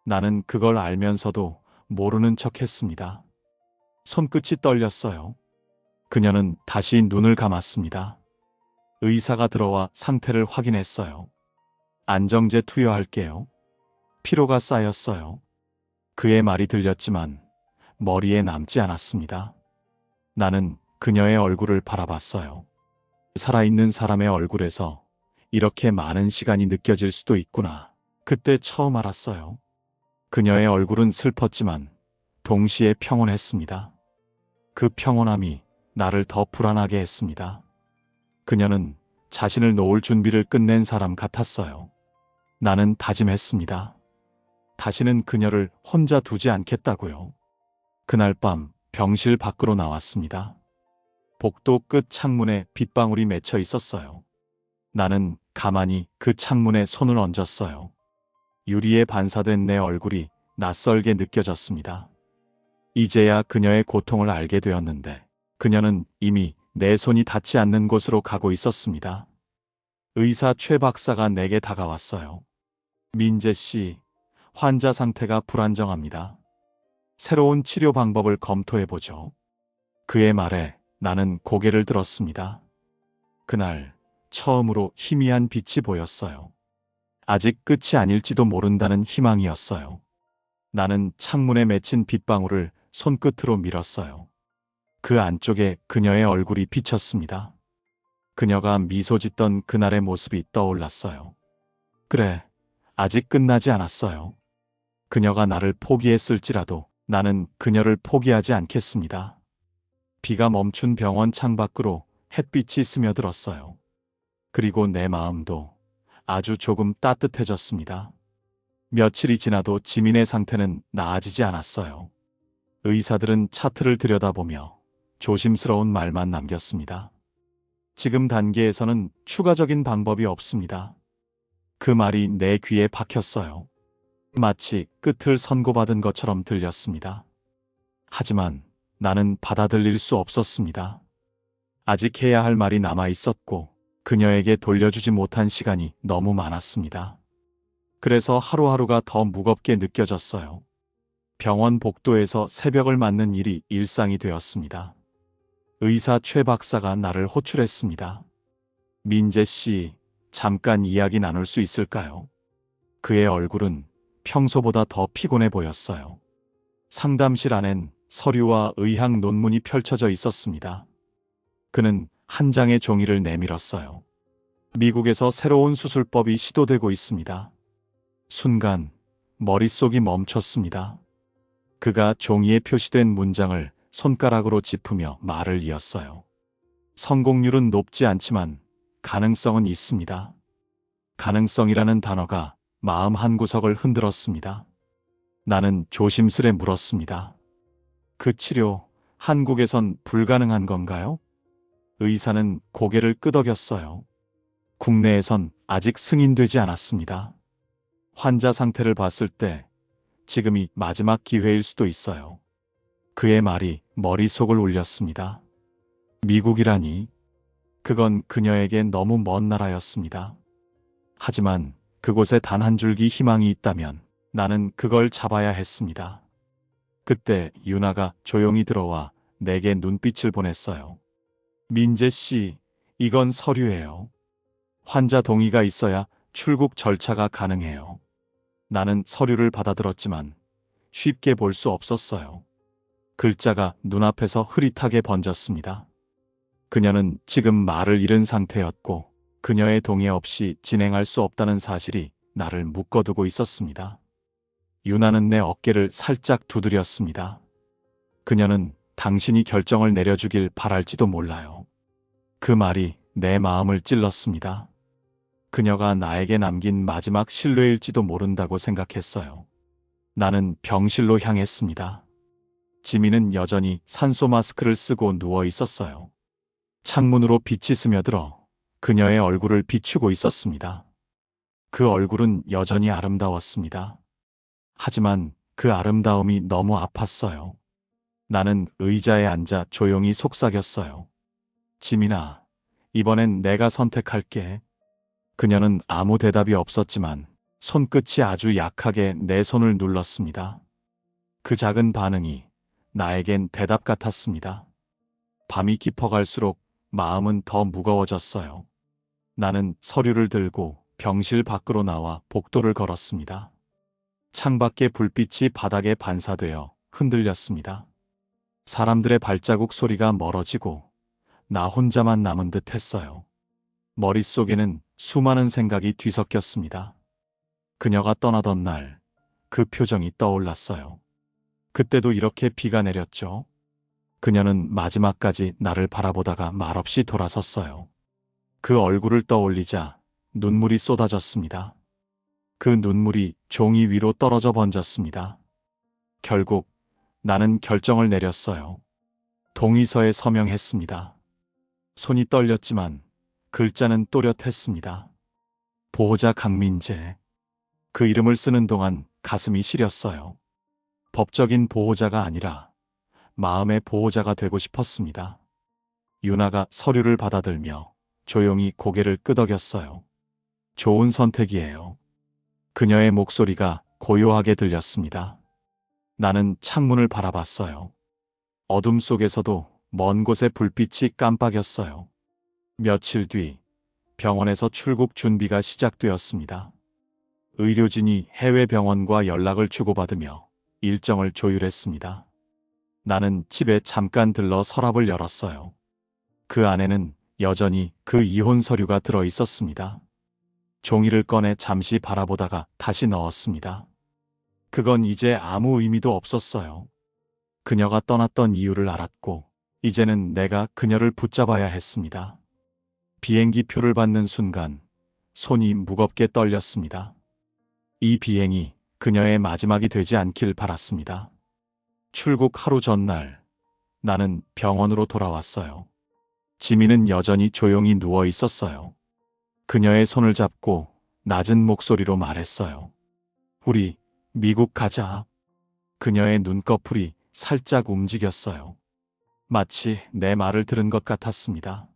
Speaker 1: 나는 그걸 알면서도 모르는 척 했습니다. 손끝이 떨렸어요. 그녀는 다시 눈을 감았습니다. 의사가 들어와 상태를 확인했어요. 안정제 투여할게요. 피로가 쌓였어요. 그의 말이 들렸지만 머리에 남지 않았습니다. 나는 그녀의 얼굴을 바라봤어요. 살아있는 사람의 얼굴에서 이렇게 많은 시간이 느껴질 수도 있구나. 그때 처음 알았어요. 그녀의 얼굴은 슬펐지만 동시에 평온했습니다. 그 평온함이 나를 더 불안하게 했습니다. 그녀는 자신을 놓을 준비를 끝낸 사람 같았어요. 나는 다짐했습니다. 다시는 그녀를 혼자 두지 않겠다고요. 그날 밤 병실 밖으로 나왔습니다. 복도 끝 창문에 빗방울이 맺혀 있었어요. 나는 가만히 그 창문에 손을 얹었어요. 유리에 반사된 내 얼굴이 낯설게 느껴졌습니다. 이제야 그녀의 고통을 알게 되었는데 그녀는 이미 내 손이 닿지 않는 곳으로 가고 있었습니다. 의사 최 박사가 내게 다가왔어요. 민재 씨, 환자 상태가 불안정합니다. 새로운 치료 방법을 검토해보죠. 그의 말에 나는 고개를 들었습니다. 그날 처음으로 희미한 빛이 보였어요. 아직 끝이 아닐지도 모른다는 희망이었어요. 나는 창문에 맺힌 빗방울을 손끝으로 밀었어요. 그 안쪽에 그녀의 얼굴이 비쳤습니다. 그녀가 미소 짓던 그날의 모습이 떠올랐어요. 그래, 아직 끝나지 않았어요. 그녀가 나를 포기했을지라도 나는 그녀를 포기하지 않겠습니다. 비가 멈춘 병원 창밖으로 햇빛이 스며들었어요. 그리고 내 마음도 아주 조금 따뜻해졌습니다. 며칠이 지나도 지민의 상태는 나아지지 않았어요. 의사들은 차트를 들여다보며 조심스러운 말만 남겼습니다. 지금 단계에서는 추가적인 방법이 없습니다. 그 말이 내 귀에 박혔어요. 마치 끝을 선고받은 것처럼 들렸습니다. 하지만 나는 받아들일 수 없었습니다. 아직 해야 할 말이 남아 있었고 그녀에게 돌려주지 못한 시간이 너무 많았습니다. 그래서 하루하루가 더 무겁게 느껴졌어요. 병원 복도에서 새벽을 맞는 일이 일상이 되었습니다. 의사 최 박사가 나를 호출했습니다. 민재 씨, 잠깐 이야기 나눌 수 있을까요? 그의 얼굴은 평소보다 더 피곤해 보였어요. 상담실 안엔 서류와 의학 논문이 펼쳐져 있었습니다. 그는 한 장의 종이를 내밀었어요. 미국에서 새로운 수술법이 시도되고 있습니다. 순간 머릿속이 멈췄습니다. 그가 종이에 표시된 문장을 손가락으로 짚으며 말을 이었어요. 성공률은 높지 않지만 가능성은 있습니다. 가능성이라는 단어가 마음 한구석을 흔들었습니다. 나는 조심스레 물었습니다. 그 치료, 한국에선 불가능한 건가요? 의사는 고개를 끄덕였어요. 국내에선 아직 승인되지 않았습니다. 환자 상태를 봤을 때 지금이 마지막 기회일 수도 있어요. 그의 말이 머릿속을 울렸습니다. 미국이라니, 그건 그녀에게 너무 먼 나라였습니다. 하지만 그곳에 단 한 줄기 희망이 있다면 나는 그걸 잡아야 했습니다. 그때 유나가 조용히 들어와 내게 눈빛을 보냈어요. 민재 씨, 이건 서류예요. 환자 동의가 있어야 출국 절차가 가능해요. 나는 서류를 받아들었지만 쉽게 볼 수 없었어요. 글자가 눈앞에서 흐릿하게 번졌습니다. 그녀는 지금 말을 잃은 상태였고 그녀의 동의 없이 진행할 수 없다는 사실이 나를 묶어두고 있었습니다. 유나는 내 어깨를 살짝 두드렸습니다. 그녀는 당신이 결정을 내려주길 바랄지도 몰라요. 그 말이 내 마음을 찔렀습니다. 그녀가 나에게 남긴 마지막 신뢰일지도 모른다고 생각했어요. 나는 병실로 향했습니다. 지민은 여전히 산소 마스크를 쓰고 누워 있었어요. 창문으로 빛이 스며들어 그녀의 얼굴을 비추고 있었습니다. 그 얼굴은 여전히 아름다웠습니다. 하지만 그 아름다움이 너무 아팠어요. 나는 의자에 앉아 조용히 속삭였어요. 지민아, 이번엔 내가 선택할게. 그녀는 아무 대답이 없었지만 손끝이 아주 약하게 내 손을 눌렀습니다. 그 작은 반응이 나에겐 대답 같았습니다. 밤이 깊어갈수록 마음은 더 무거워졌어요. 나는 서류를 들고 병실 밖으로 나와 복도를 걸었습니다. 창밖의 불빛이 바닥에 반사되어 흔들렸습니다. 사람들의 발자국 소리가 멀어지고 나 혼자만 남은 듯 했어요. 머릿속에는 수많은 생각이 뒤섞였습니다. 그녀가 떠나던 날, 그 표정이 떠올랐어요. 그때도 이렇게 비가 내렸죠. 그녀는 마지막까지 나를 바라보다가 말없이 돌아섰어요. 그 얼굴을 떠올리자 눈물이 쏟아졌습니다. 그 눈물이 종이 위로 떨어져 번졌습니다. 결국 나는 결정을 내렸어요. 동의서에 서명했습니다. 손이 떨렸지만 글자는 또렷했습니다. 보호자 강민재. 그 이름을 쓰는 동안 가슴이 시렸어요. 법적인 보호자가 아니라 마음의 보호자가 되고 싶었습니다. 유나가 서류를 받아들며 조용히 고개를 끄덕였어요. 좋은 선택이에요. 그녀의 목소리가 고요하게 들렸습니다. 나는 창문을 바라봤어요. 어둠 속에서도 먼 곳의 불빛이 깜빡였어요. 며칠 뒤 병원에서 출국 준비가 시작되었습니다. 의료진이 해외 병원과 연락을 주고받으며 일정을 조율했습니다. 나는 집에 잠깐 들러 서랍을 열었어요. 그 안에는 여전히 그 이혼 서류가 들어 있었습니다. 종이를 꺼내 잠시 바라보다가 다시 넣었습니다. 그건 이제 아무 의미도 없었어요. 그녀가 떠났던 이유를 알았고, 이제는 내가 그녀를 붙잡아야 했습니다. 비행기 표를 받는 순간, 손이 무겁게 떨렸습니다. 이 비행이 그녀의 마지막이 되지 않길 바랐습니다. 출국 하루 전날, 나는 병원으로 돌아왔어요. 지민은 여전히 조용히 누워 있었어요. 그녀의 손을 잡고 낮은 목소리로 말했어요. 우리 미국 가자. 그녀의 눈꺼풀이 살짝 움직였어요. 마치 내 말을 들은 것 같았습니다.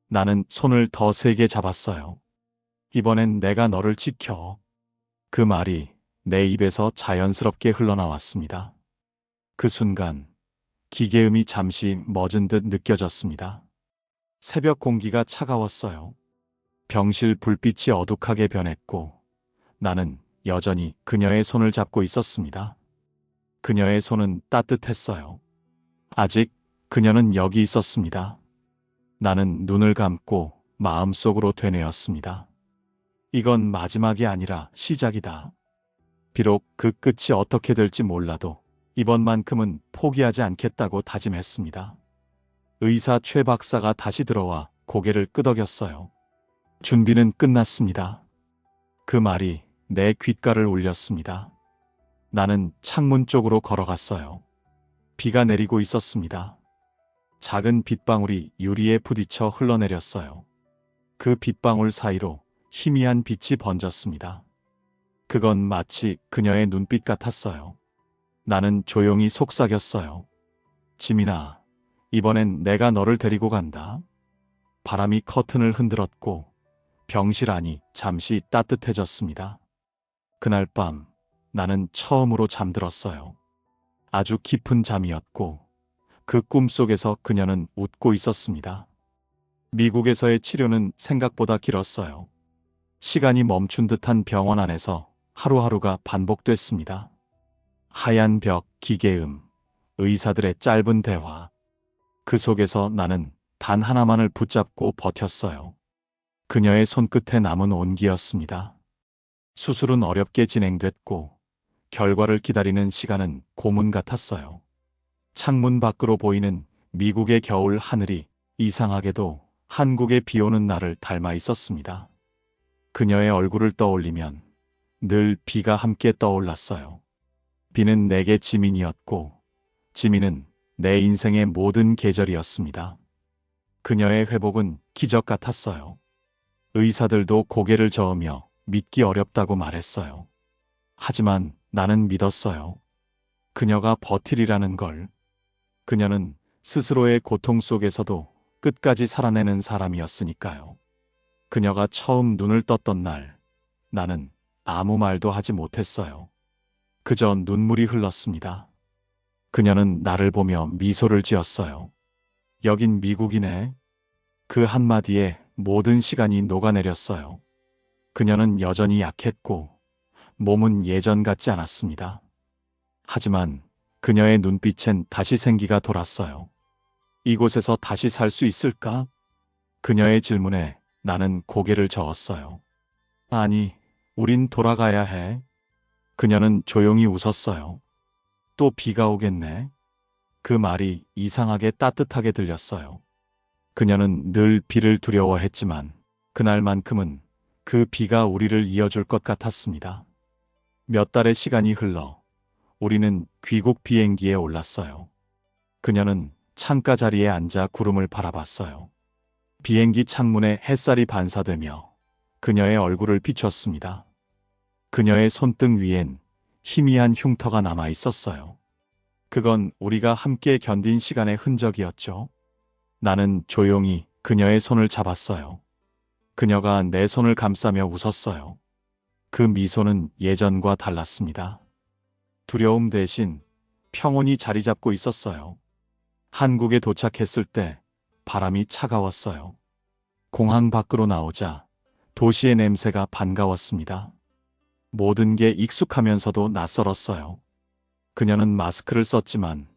Speaker 1: 나는 손을 더 세게 잡았어요. 이번엔 내가 너를 지켜. 그 말이 내 입에서 자연스럽게 흘러나왔습니다. 그 순간 기계음이 잠시 멎은 듯 느껴졌습니다. 새벽 공기가 차가웠어요. 병실 불빛이 어둑하게 변했고 나는 여전히 그녀의 손을 잡고 있었습니다. 그녀의 손은 따뜻했어요. 아직 그녀는 여기 있었습니다. 나는 눈을 감고 마음속으로 되뇌었습니다. 이건 마지막이 아니라 시작이다. 비록 그 끝이 어떻게 될지 몰라도 이번만큼은 포기하지 않겠다고 다짐했습니다. 의사 최 박사가 다시 들어와 고개를 끄덕였어요. 준비는 끝났습니다. 그 말이 내 귓가를 울렸습니다. 나는 창문 쪽으로 걸어갔어요. 비가 내리고 있었습니다. 작은 빗방울이 유리에 부딪혀 흘러내렸어요. 그 빗방울 사이로 희미한 빛이 번졌습니다. 그건 마치 그녀의 눈빛 같았어요. 나는 조용히 속삭였어요. 지민아, 이번엔 내가 너를 데리고 간다. 바람이 커튼을 흔들었고 병실 안이 잠시 따뜻해졌습니다. 그날 밤 나는 처음으로 잠들었어요. 아주 깊은 잠이었고 그 꿈속에서 그녀는 웃고 있었습니다. 미국에서의 치료는 생각보다 길었어요. 시간이 멈춘 듯한 병원 안에서 하루하루가 반복됐습니다. 하얀 벽, 기계음, 의사들의 짧은 대화. 그 속에서 나는 단 하나만을 붙잡고 버텼어요. 그녀의 손끝에 남은 온기였습니다. 수술은 어렵게 진행됐고 결과를 기다리는 시간은 고문 같았어요. 창문 밖으로 보이는 미국의 겨울 하늘이 이상하게도 한국의 비 오는 날을 닮아 있었습니다. 그녀의 얼굴을 떠올리면 늘 비가 함께 떠올랐어요. 비는 내게 지민이었고 지민은 내 인생의 모든 계절이었습니다. 그녀의 회복은 기적 같았어요. 의사들도 고개를 저으며 믿기 어렵다고 말했어요. 하지만 나는 믿었어요. 그녀가 버틸이라는 걸. 그녀는 스스로의 고통 속에서도 끝까지 살아내는 사람이었으니까요. 그녀가 처음 눈을 떴던 날, 나는 아무 말도 하지 못했어요. 그저 눈물이 흘렀습니다. 그녀는 나를 보며 미소를 지었어요. 여긴 미국이네. 그 한마디에 모든 시간이 녹아내렸어요. 그녀는 여전히 약했고 몸은 예전 같지 않았습니다. 하지만 그녀의 눈빛엔 다시 생기가 돌았어요. 이곳에서 다시 살 수 있을까? 그녀의 질문에 나는 고개를 저었어요. 아니, 우린 돌아가야 해. 그녀는 조용히 웃었어요. 또 비가 오겠네. 그 말이 이상하게 따뜻하게 들렸어요. 그녀는 늘 비를 두려워했지만 그날만큼은 그 비가 우리를 이어줄 것 같았습니다. 몇 달의 시간이 흘러 우리는 귀국 비행기에 올랐어요. 그녀는 창가 자리에 앉아 구름을 바라봤어요. 비행기 창문에 햇살이 반사되며 그녀의 얼굴을 비췄습니다. 그녀의 손등 위엔 희미한 흉터가 남아 있었어요. 그건 우리가 함께 견딘 시간의 흔적이었죠. 나는 조용히 그녀의 손을 잡았어요. 그녀가 내 손을 감싸며 웃었어요. 그 미소는 예전과 달랐습니다. 두려움 대신 평온이 자리 잡고 있었어요. 한국에 도착했을 때 바람이 차가웠어요. 공항 밖으로 나오자 도시의 냄새가 반가웠습니다. 모든 게 익숙하면서도 낯설었어요. 그녀는 마스크를 썼지만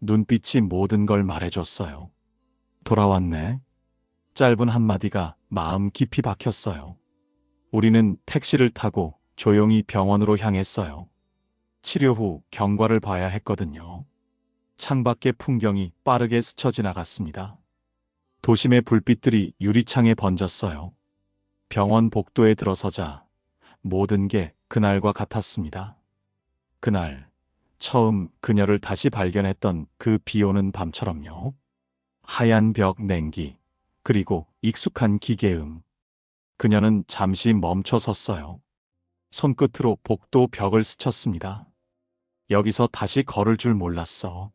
Speaker 1: 눈빛이 모든 걸 말해줬어요. 돌아왔네. 짧은 한마디가 마음 깊이 박혔어요. 우리는 택시를 타고 조용히 병원으로 향했어요. 치료 후 경과를 봐야 했거든요. 창밖의 풍경이 빠르게 스쳐 지나갔습니다. 도심의 불빛들이 유리창에 번졌어요. 병원 복도에 들어서자 모든 게 그날과 같았습니다. 그날 처음 그녀를 다시 발견했던 그 비오는 밤처럼요. 하얀 벽 냉기, 그리고 익숙한 기계음. 그녀는 잠시 멈춰 섰어요. 손끝으로 복도 벽을 스쳤습니다. 여기서 다시 걸을 줄 몰랐어.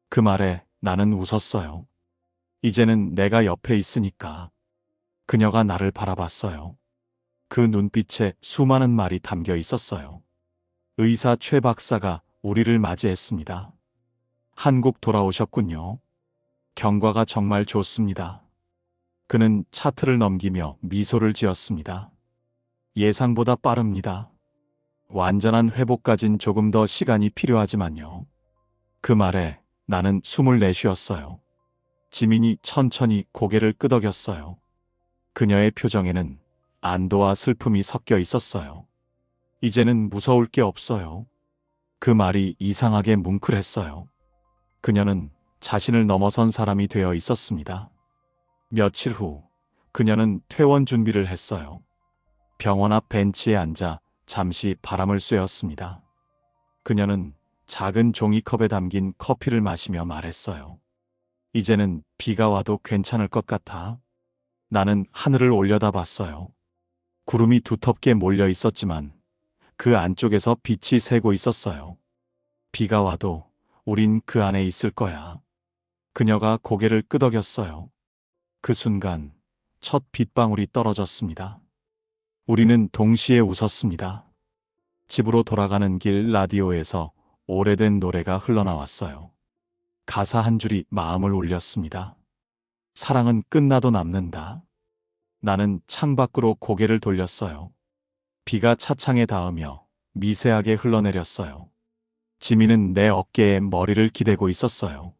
Speaker 1: 그 말에 나는 웃었어요. 이제는 내가 옆에 있으니까. 그녀가 나를 바라봤어요. 그 눈빛에 수많은 말이 담겨 있었어요. 의사 최 박사가 우리를 맞이했습니다. 한국 돌아오셨군요. 경과가 정말 좋습니다. 그는 차트를 넘기며 미소를 지었습니다. 예상보다 빠릅니다. 완전한 회복까진 조금 더 시간이 필요하지만요. 그 말에 나는 숨을 내쉬었어요. 지민이 천천히 고개를 끄덕였어요. 그녀의 표정에는 안도와 슬픔이 섞여 있었어요. 이제는 무서울 게 없어요. 그 말이 이상하게 뭉클했어요. 그녀는 자신을 넘어선 사람이 되어 있었습니다. 며칠 후 그녀는 퇴원 준비를 했어요. 병원 앞 벤치에 앉아 잠시 바람을 쐬었습니다. 그녀는 작은 종이컵에 담긴 커피를 마시며 말했어요. 이제는 비가 와도 괜찮을 것 같아. 나는 하늘을 올려다봤어요. 구름이 두텁게 몰려 있었지만 그 안쪽에서 빛이 새고 있었어요. 비가 와도 우린 그 안에 있을 거야. 그녀가 고개를 끄덕였어요. 그 순간 첫 빗방울이 떨어졌습니다. 우리는 동시에 웃었습니다. 집으로 돌아가는 길 라디오에서 오래된 노래가 흘러나왔어요. 가사 한 줄이 마음을 울렸습니다. 사랑은 끝나도 남는다. 나는 창밖으로 고개를 돌렸어요. 비가 차창에 닿으며 미세하게 흘러내렸어요. 지민은 내 어깨에 머리를 기대고 있었어요.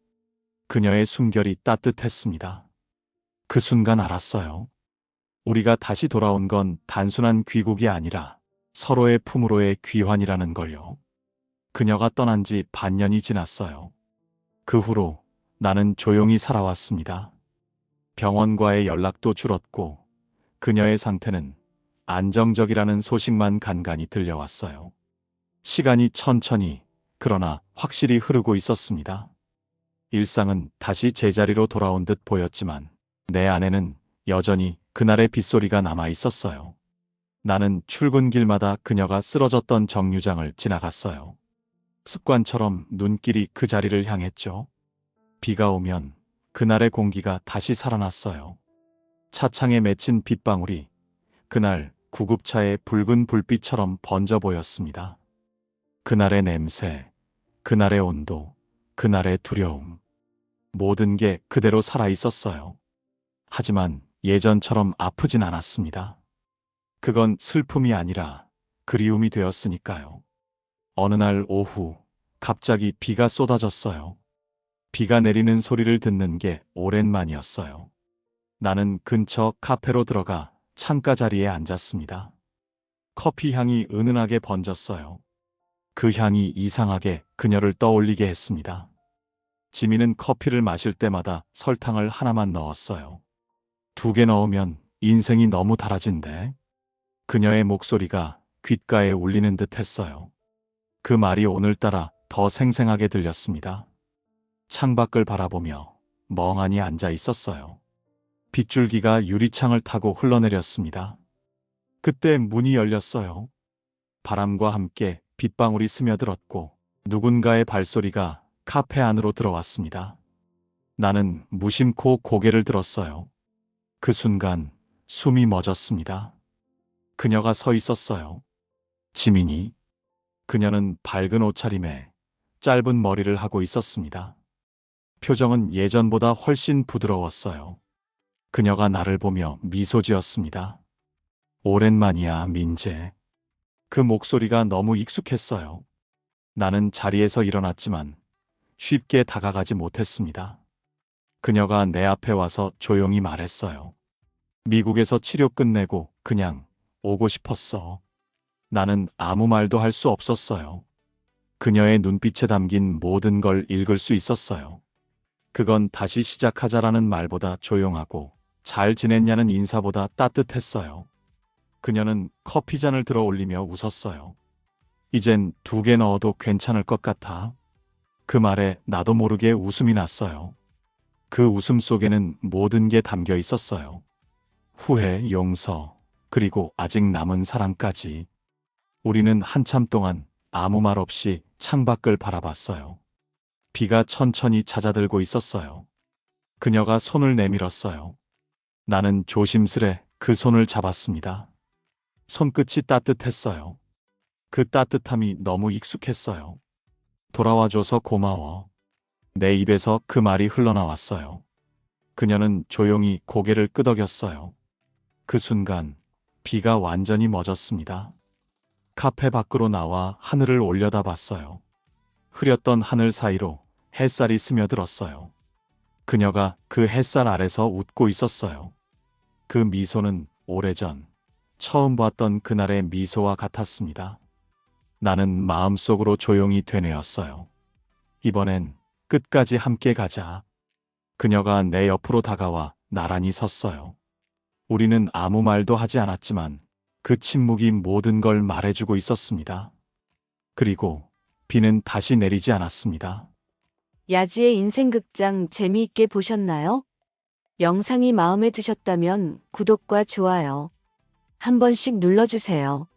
Speaker 1: 그녀의 숨결이 따뜻했습니다. 그 순간 알았어요. 우리가 다시 돌아온 건 단순한 귀국이 아니라 서로의 품으로의 귀환이라는 걸요. 그녀가 떠난 지 반년이 지났어요. 그 후로 나는 조용히 살아왔습니다. 병원과의 연락도 줄었고 그녀의 상태는 안정적이라는 소식만 간간히 들려왔어요. 시간이 천천히 그러나 확실히 흐르고 있었습니다. 일상은 다시 제자리로 돌아온 듯 보였지만 내 안에는 여전히 그날의 빗소리가 남아 있었어요. 나는 출근길마다 그녀가 쓰러졌던 정류장을 지나갔어요. 습관처럼 눈길이 그 자리를 향했죠. 비가 오면 그날의 공기가 다시 살아났어요. 차창에 맺힌 빗방울이 그날 구급차의 붉은 불빛처럼 번져 보였습니다. 그날의 냄새, 그날의 온도, 그날의 두려움. 모든 게 그대로 살아 있었어요. 하지만 예전처럼 아프진 않았습니다. 그건 슬픔이 아니라 그리움이 되었으니까요. 어느 날 오후 갑자기 비가 쏟아졌어요. 비가 내리는 소리를 듣는 게 오랜만이었어요. 나는 근처 카페로 들어가 창가 자리에 앉았습니다. 커피 향이 은은하게 번졌어요. 그 향이 이상하게 그녀를 떠올리게 했습니다. 지민은 커피를 마실 때마다 설탕을 하나만 넣었어요. 2개 넣으면 인생이 너무 달아진대. 그녀의 목소리가 귓가에 울리는 듯 했어요. 그 말이 오늘따라 더 생생하게 들렸습니다. 창밖을 바라보며 멍하니 앉아 있었어요. 빗줄기가 유리창을 타고 흘러내렸습니다. 그때 문이 열렸어요. 바람과 함께 빗방울이 스며들었고 누군가의 발소리가 카페 안으로 들어왔습니다. 나는 무심코 고개를 들었어요. 그 순간 숨이 멎었습니다. 그녀가 서 있었어요. 지민이. 그녀는 밝은 옷차림에 짧은 머리를 하고 있었습니다. 표정은 예전보다 훨씬 부드러웠어요. 그녀가 나를 보며 미소 지었습니다. 오랜만이야, 민재. 그 목소리가 너무 익숙했어요. 나는 자리에서 일어났지만 쉽게 다가가지 못했습니다. 그녀가 내 앞에 와서 조용히 말했어요. 미국에서 치료 끝내고 그냥 오고 싶었어. 나는 아무 말도 할 수 없었어요. 그녀의 눈빛에 담긴 모든 걸 읽을 수 있었어요. 그건 다시 시작하자라는 말보다 조용하고 잘 지냈냐는 인사보다 따뜻했어요. 그녀는 커피잔을 들어 올리며 웃었어요. 이젠 2개 넣어도 괜찮을 것 같아. 그 말에 나도 모르게 웃음이 났어요. 그 웃음 속에는 모든 게 담겨 있었어요. 후회, 용서, 그리고 아직 남은 사랑까지. 우리는 한참 동안 아무 말 없이 창밖을 바라봤어요. 비가 천천히 잦아들고 있었어요. 그녀가 손을 내밀었어요. 나는 조심스레 그 손을 잡았습니다. 손끝이 따뜻했어요. 그 따뜻함이 너무 익숙했어요. 돌아와줘서 고마워. 내 입에서 그 말이 흘러나왔어요. 그녀는 조용히 고개를 끄덕였어요. 그 순간 비가 완전히 멎었습니다. 카페 밖으로 나와 하늘을 올려다봤어요. 흐렸던 하늘 사이로 햇살이 스며들었어요. 그녀가 그 햇살 아래서 웃고 있었어요. 그 미소는 오래전 처음 봤던 그날의 미소와 같았습니다. 나는 마음속으로 조용히 되뇌었어요. 이번엔 끝까지 함께 가자. 그녀가 내 옆으로 다가와 나란히 섰어요. 우리는 아무 말도 하지 않았지만 그 침묵이 모든 걸 말해주고 있었습니다. 그리고 비는 다시 내리지 않았습니다.
Speaker 2: 야지의 인생극장 재미있게 보셨나요? 영상이 마음에 드셨다면 구독과 좋아요 한 번씩 눌러주세요.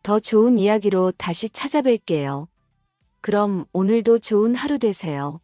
Speaker 2: 더 좋은 이야기로 다시 찾아뵐게요. 그럼 오늘도 좋은 하루 되세요.